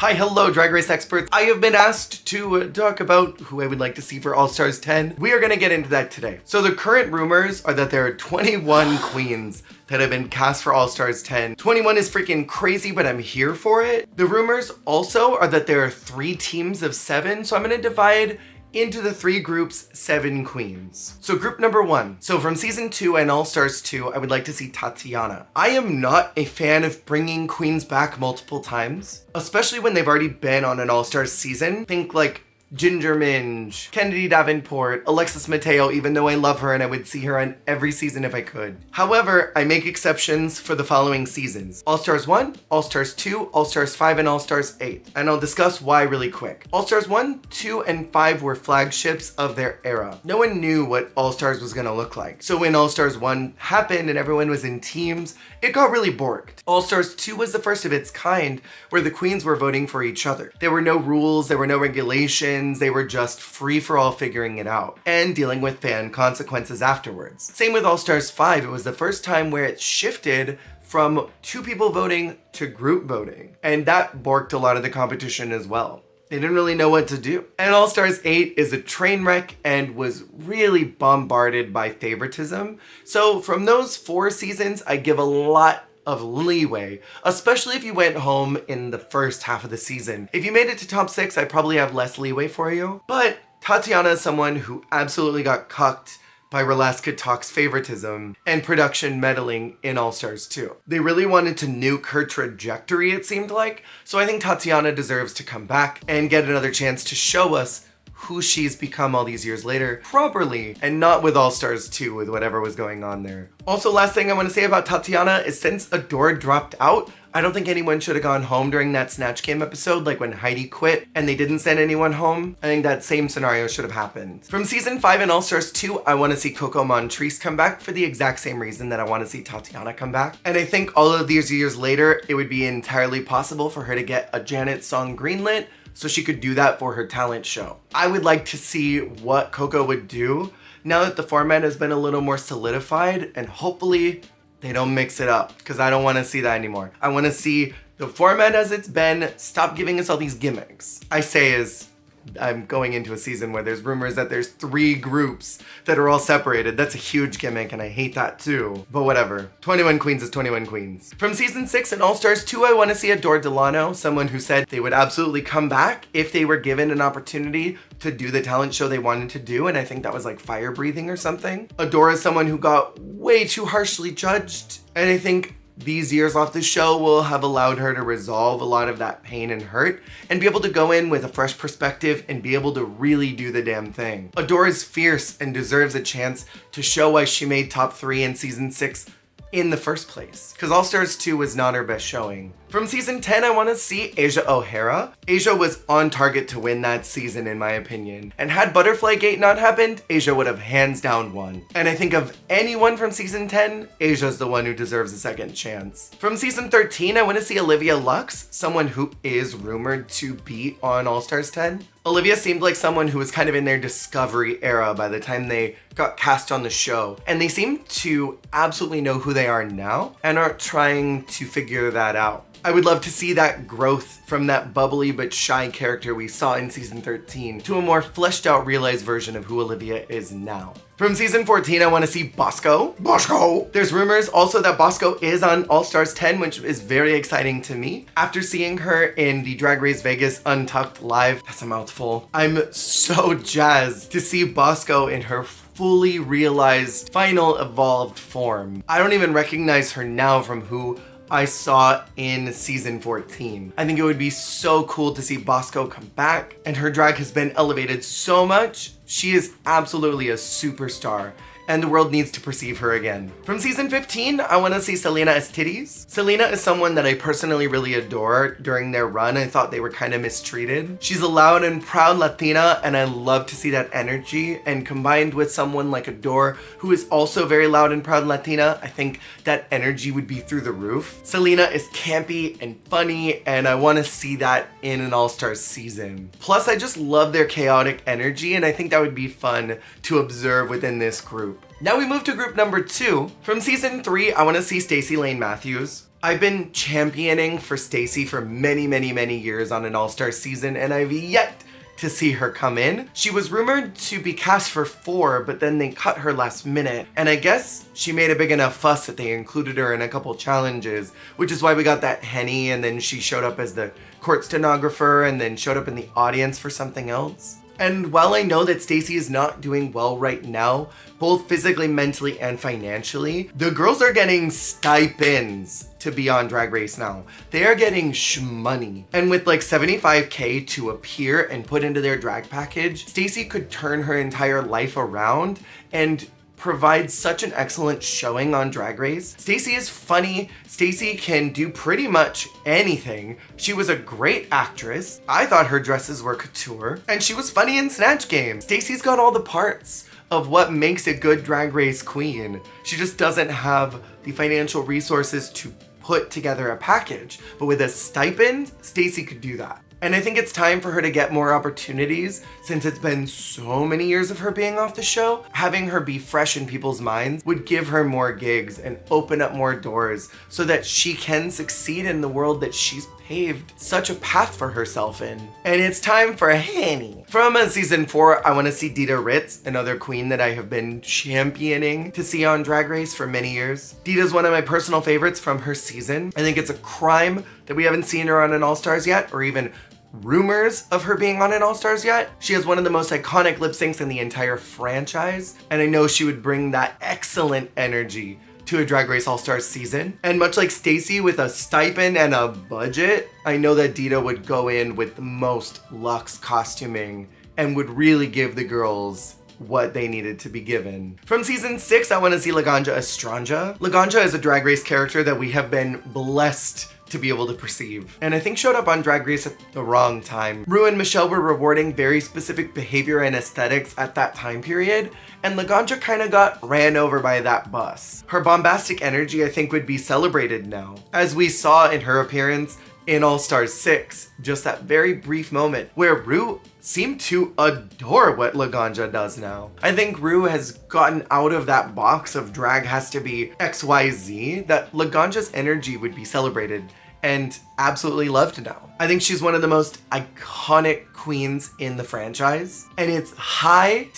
Hi, hello, Drag Race experts. I have been asked to talk about who I would like to see for All Stars 10. We are gonna get into that today. So the current rumors are that there are 21 queens that have been cast for All Stars 10. 21 is freaking crazy, but I'm here for it. The rumors also are that there are 3 teams of 7, so I'm gonna divide into the 3 groups, 7 queens. So group number 1. So from season 2 and All Stars 2, I would like to see Tatiana. I am not a fan of bringing queens back multiple times, especially when they've already been on an All Stars season. Think like Ginger Minge, Kennedy Davenport, Alexis Mateo, even though I love her and I would see her on every season if I could. However, I make exceptions for the following seasons. All Stars 1, All Stars 2, All Stars 5, and All Stars 8. And I'll discuss why really quick. All Stars 1, 2, and 5 were flagships of their era. No one knew what All Stars was gonna look like. So when All Stars 1 happened and everyone was in teams, it got really borked. All Stars 2 was the first of its kind where the queens were voting for each other. There were no rules, there were no regulations, they were just free for all figuring it out and dealing with fan consequences afterwards. Same with All Stars 5, it was the first time where it shifted from 2 people voting to group voting. And that borked a lot of the competition as well. They didn't really know what to do. And All Stars 8 is a train wreck and was really bombarded by favoritism. So from those 4 seasons, I give a lot of leeway, especially if you went home in the first half of the season. If you made it to top 6, I probably have less leeway for you. But Tatiana is someone who absolutely got cucked by Relaska Talk's favoritism and production meddling in All Stars 2. They really wanted to nuke her trajectory, it seemed like, so I think Tatiana deserves to come back and get another chance to show us who she's become all these years later properly, and not with All Stars 2 with whatever was going on there. Also, last thing I want to say about Tatiana is since Adore dropped out, I don't think anyone should have gone home during that Snatch Game episode, like when Heidi quit and they didn't send anyone home. I think that same scenario should have happened. From season 5 and All Stars 2, I want to see Coco Montrese come back for the exact same reason that I want to see Tatiana come back. And I think all of these years later, it would be entirely possible for her to get a Janet song greenlit so she could do that for her talent show. I would like to see what Coco would do now that the format has been a little more solidified, and hopefully they don't mix it up, because I don't want to see that anymore. I want to see the format as it's been, stop giving us all these gimmicks. I say as I'm going into a season where there's rumors that there's 3 groups that are all separated. That's a huge gimmick and I hate that too. But whatever. 21 queens is 21 queens. From season 6 and All Stars 2, I want to see Adore Delano, someone who said they would absolutely come back if they were given an opportunity to do the talent show they wanted to do, and I think that was like fire breathing or something. Adore is someone who got way too harshly judged, and I think these years off the show will have allowed her to resolve a lot of that pain and hurt and be able to go in with a fresh perspective and be able to really do the damn thing. Adore is fierce and deserves a chance to show why she made top 3 in season 6 in the first place, because All Stars 2 was not her best showing. From season 10, I want to see Asia O'Hara. Asia was on target to win that season in my opinion, and had Butterfly Gate not happened, Asia would have hands down won. And I think of anyone from season 10, Asia's the one who deserves a second chance. From season 13, I want to see Olivia Lux, someone who is rumored to be on All Stars 10. Olivia seemed like someone who was kind of in their discovery era by the time they got cast on the show, and they seem to absolutely know who they are now and aren't trying to figure that out. I would love to see that growth from that bubbly but shy character we saw in season 13 to a more fleshed out, realized version of who Olivia is now. From season 14, I want to see Bosco. Bosco! There's rumors also that Bosco is on All Stars 10, which is very exciting to me. After seeing her in the Drag Race Vegas Untucked Live, that's a mouthful, I'm so jazzed to see Bosco in her fully realized, final evolved form. I don't even recognize her now from who I saw in season 14. I think it would be so cool to see Bosco come back, and her drag has been elevated so much. She is absolutely a superstar, and the world needs to perceive her again. From season 15, I want to see Selena as Titties. Selena is someone that I personally really adore. During their run, I thought they were kind of mistreated. She's a loud and proud Latina, and I love to see that energy, and combined with someone like Adore, who is also very loud and proud Latina, I think that energy would be through the roof. Selena is campy and funny, and I want to see that in an All-Stars season. Plus, I just love their chaotic energy, and I think that would be fun to observe within this group. Now we move to group number 2. From season 3, I want to see Stacy Lane Matthews. I've been championing for Stacy for many, many, many years on an All-Star season, and I've yet to see her come in. She was rumored to be cast for 4, but then they cut her last minute. And I guess she made a big enough fuss that they included her in a couple challenges, which is why we got that Henny, and then she showed up as the court stenographer and then showed up in the audience for something else. And while I know that Stacy is not doing well right now, both physically, mentally, and financially, the girls are getting stipends to be on Drag Race now. They are getting shmoney. And with like $75K to appear and put into their drag package, Stacy could turn her entire life around and provide such an excellent showing on Drag Race. Stacy is funny. Stacy can do pretty much anything. She was a great actress. I thought her dresses were couture, and she was funny in Snatch Game. Stacy's got all the parts of what makes a good Drag Race queen. She just doesn't have the financial resources to put together a package. But with a stipend, Stacy could do that. And I think it's time for her to get more opportunities since it's been so many years of her being off the show. Having her be fresh in people's minds would give her more gigs and open up more doors so that she can succeed in the world that she's paved such a path for herself in. And it's time for a Henny. From season 4, I want to see Dita Ritz, another queen that I have been championing to see on Drag Race for many years. Dita's one of my personal favorites from her season. I think it's a crime that we haven't seen her on an All-Stars yet, or even rumors of her being on an All-Stars yet. She has one of the most iconic lip syncs in the entire franchise, and I know she would bring that excellent energy to a Drag Race All-Stars season. And much like Stacy with a stipend and a budget, I know that Dita would go in with the most luxe costuming and would really give the girls what they needed to be given. From season 6, I want to see Laganja Estranja. Laganja is a Drag Race character that we have been blessed to be able to perceive, and I think showed up on Drag Race at the wrong time. Rue and Michelle were rewarding very specific behavior and aesthetics at that time period, and Laganja kind of got ran over by that bus. Her bombastic energy, I think, would be celebrated now, as we saw in her appearance in All Stars 6, just that very brief moment where Rue seemed to adore what Laganja does now. I think Rue has gotten out of that box of drag has to be XYZ, that Laganja's energy would be celebrated and absolutely loved now. I think she's one of the most iconic queens in the franchise, and it's high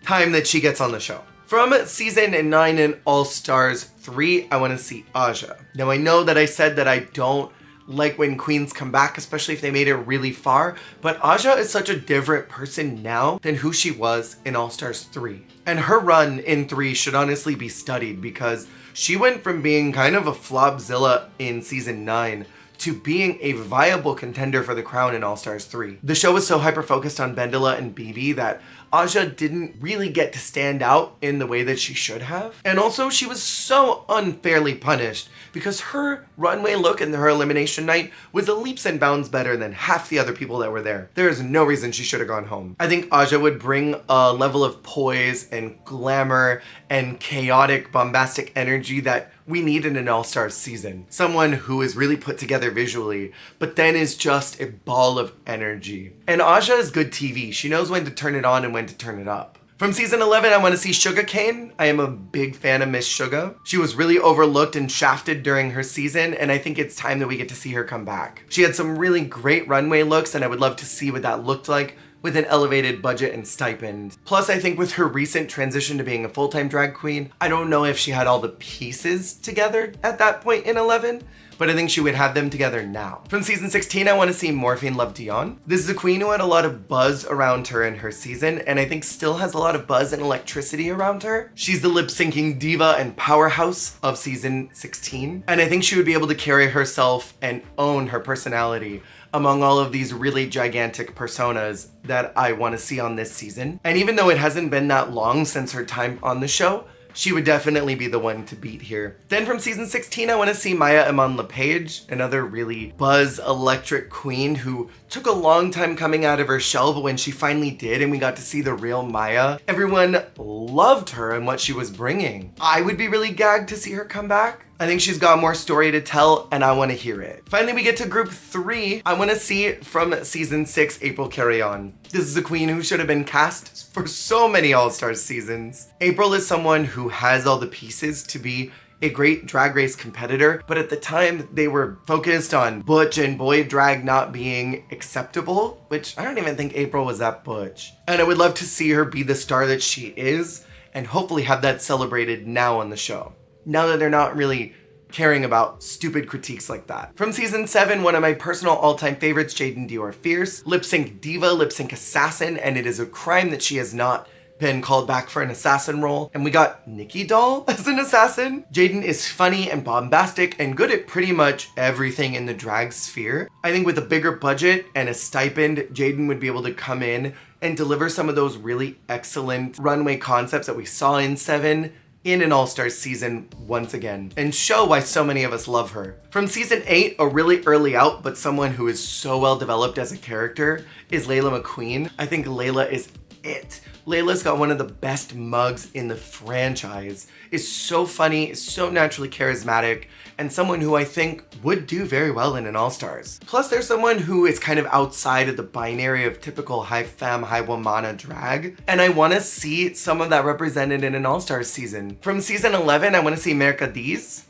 time that she gets on the show. From season 9 in All Stars 3, I want to see Aja. Now I know that I said that I don't like when queens come back, especially if they made it really far, but Aja is such a different person now than who she was in All Stars 3. And her run in 3 should honestly be studied because she went from being kind of a flopzilla in season 9 to being a viable contender for the crown in All Stars 3. The show was so hyper-focused on Bendela and BB that Aja didn't really get to stand out in the way that she should have. And also, she was so unfairly punished because her runway look in her elimination night was a leaps and bounds better than half the other people that were there. There is no reason she should have gone home. I think Aja would bring a level of poise and glamour and chaotic, bombastic energy that we need in an All-Stars season. Someone who is really put together visually, but then is just a ball of energy. And Aja is good TV. She knows when to turn it on and when to turn it up. From season 11, I want to see Sugarcane. I am a big fan of Miss Sugar. She was really overlooked and shafted during her season, and I think it's time that we get to see her come back. She had some really great runway looks, and I would love to see what that looked like with an elevated budget and stipend. Plus, I think with her recent transition to being a full-time drag queen, I don't know if she had all the pieces together at that point in 11, but I think she would have them together now. From season 16, I want to see Morphine Love Dion. This is a queen who had a lot of buzz around her in her season, and I think still has a lot of buzz and electricity around her. She's the lip-syncing diva and powerhouse of season 16, and I think she would be able to carry herself and own her personality among all of these really gigantic personas that I want to see on this season. And even though it hasn't been that long since her time on the show, she would definitely be the one to beat here. Then from season 16, I want to see Maya Iman LePage, another really buzz electric queen who took a long time coming out of her shell, but when she finally did and we got to see the real Maya, everyone loved her and what she was bringing. I would be really gagged to see her come back. I think she's got more story to tell and I want to hear it. Finally, we get to group 3. I want to see from season 6, April Carrion. This is a queen who should have been cast for so many All-Stars seasons. April is someone who has all the pieces to be a great drag race competitor, but at the time they were focused on butch and boy drag not being acceptable, which I don't even think April was that butch. And I would love to see her be the star that she is and hopefully have that celebrated now on the show, now that they're not really caring about stupid critiques like that. From season 7, one of my personal all-time favorites, Jaden Dior Fierce, lip sync diva, lip sync assassin, and it is a crime that she has not been called back for an assassin role. And we got Nikki Doll as an assassin. Jaden is funny and bombastic and good at pretty much everything in the drag sphere. I think with a bigger budget and a stipend, Jaden would be able to come in and deliver some of those really excellent runway concepts that we saw in 7 in an All-Stars season once again, and show why so many of us love her. From season 8, a really early out, but someone who is so well developed as a character is Lila McQueen. I think Layla is it. Layla's got one of the best mugs in the franchise, is so funny, is so naturally charismatic, and someone who I think would do very well in an All-Stars. Plus there's someone who is kind of outside of the binary of typical high femme, high womana drag, and I want to see some of that represented in an All-Stars season. From season 11, I want to see Mercadiz,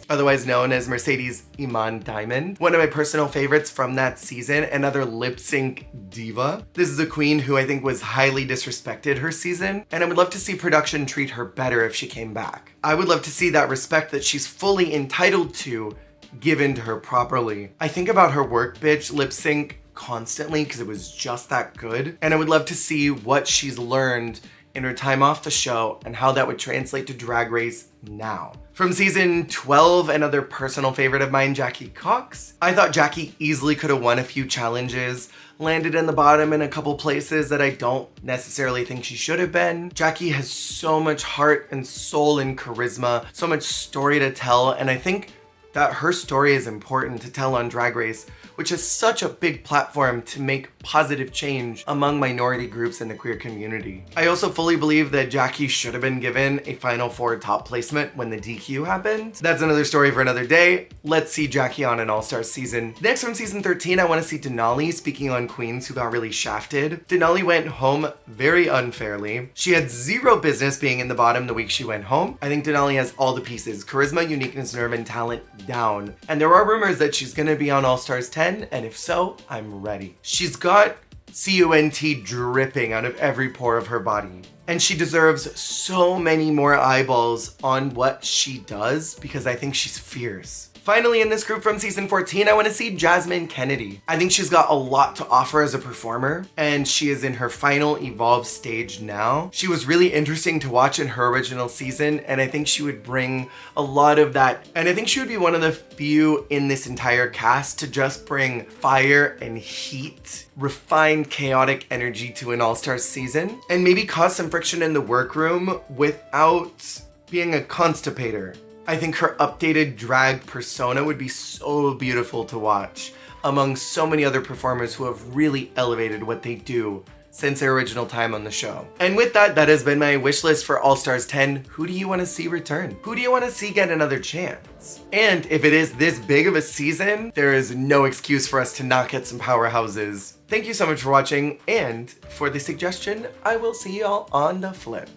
otherwise known as Mercedes Iman Diamond, one of my personal favorites from that season, another lip sync diva. This is a queen who I think was highly disrespected her season, and I would love to see production treat her better if she came back. I would love to see that respect that she's fully entitled to given to her properly. I think about her work bitch lip sync constantly because it was just that good, and I would love to see what she's learned in her time off the show and how that would translate to Drag Race now. From season 12, another personal favorite of mine, Jackie Cox. I thought Jackie easily could have won a few challenges, landed in the bottom in a couple places that I don't necessarily think she should have been. Jackie has so much heart and soul and charisma, so much story to tell, and I think that her story is important to tell on Drag Race, which is such a big platform to make positive change among minority groups in the queer community. I also fully believe that Jackie should have been given a Final 4 top placement when the DQ happened. That's another story for another day. Let's see Jackie on an All-Star season. Next, from season 13, I want to see Denali, speaking on queens who got really shafted. Denali went home very unfairly. She had zero business being in the bottom the week she went home. I think Denali has all the pieces: charisma, uniqueness, nerve, and talent down. And there are rumors that she's gonna be on All-Stars 10, and if so, I'm ready. She's got CUNT dripping out of every pore of her body. And she deserves so many more eyeballs on what she does because I think she's fierce. Finally, in this group from season 14, I want to see Jasmine Kennedy. I think she's got a lot to offer as a performer, and she is in her final evolve stage now. She was really interesting to watch in her original season, and I think she would bring a lot of that. And I think she would be one of the few in this entire cast to just bring fire and heat, refined, chaotic energy to an All-Stars season, and maybe cause some friction in the workroom without being a constipator. I think her updated drag persona would be so beautiful to watch among so many other performers who have really elevated what they do since their original time on the show. And with that, that has been my wish list for All-Stars 10. Who do you want to see return? Who do you want to see get another chance? And if it is this big of a season, there is no excuse for us to not get some powerhouses. Thank you so much for watching, and for the suggestion, I will see y'all on the flip.